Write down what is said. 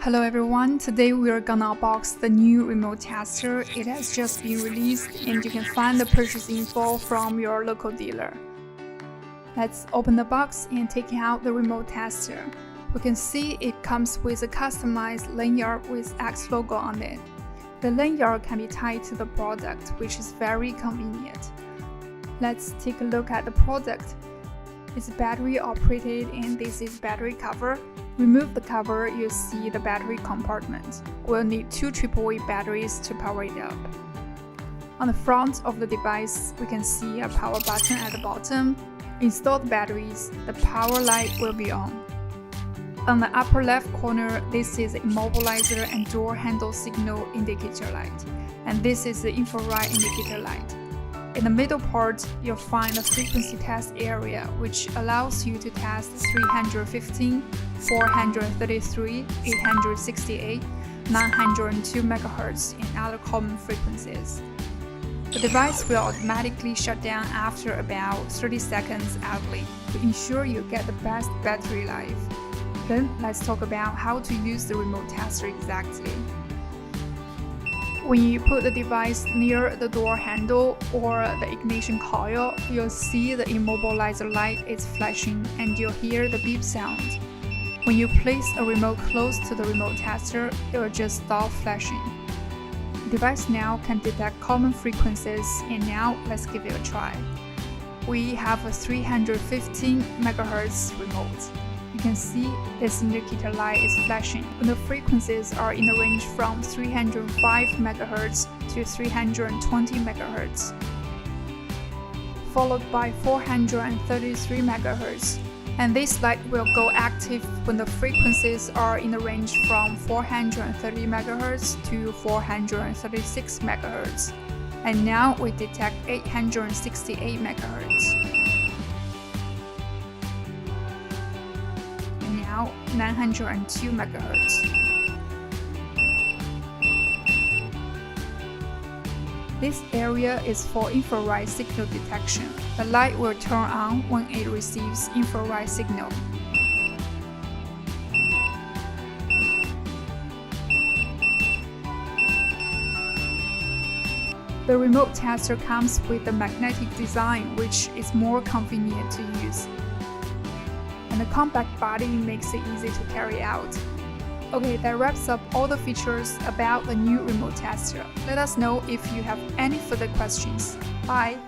Hello everyone, today we are gonna unbox the new remote tester. It has just been released and you can find the purchase info from your local dealer. Let's open the box and take out the remote tester. We can see it comes with a customized lanyard with X logo on it. The lanyard can be tied to the product, which is very convenient. Let's take a look at the product. It's battery operated and this is battery cover. Remove the cover, you'll see the battery compartment. We'll need two AAA batteries to power it up. On the front of the device, we can see a power button at the bottom. Install the batteries, the power light will be on. On the upper left corner, this is the immobilizer and door handle signal indicator light, and this is the infrared indicator light. In the middle part, you'll find the frequency test area, which allows you to test 315, 433, 868, 902 MHz and other common frequencies. The device will automatically shut down after about 30 seconds idly to ensure you get the best battery life. Then let's talk about how to use the remote tester exactly. When you put the device near the door handle or the ignition coil, you'll see the immobilizer light is flashing and you'll hear the beep sound. When you place a remote close to the remote tester, it will just stop flashing. The device now can detect common frequencies, and now let's give it a try. We have a 315 MHz remote. You can see this indicator light is flashing when the frequencies are in the range from 305 MHz to 320 MHz, followed by 433 MHz. And this light will go active when the frequencies are in the range from 430 MHz to 436 MHz. And now we detect 868 MHz. Now 902 MHz. This area is for infrared signal detection. The light will turn on when it receives infrared signal. The remote tester comes with a magnetic design, which is more convenient to use. And the compact body makes it easy to carry out. Okay, that wraps up all the features about the new remote tester. Let us know if you have any further questions. Bye!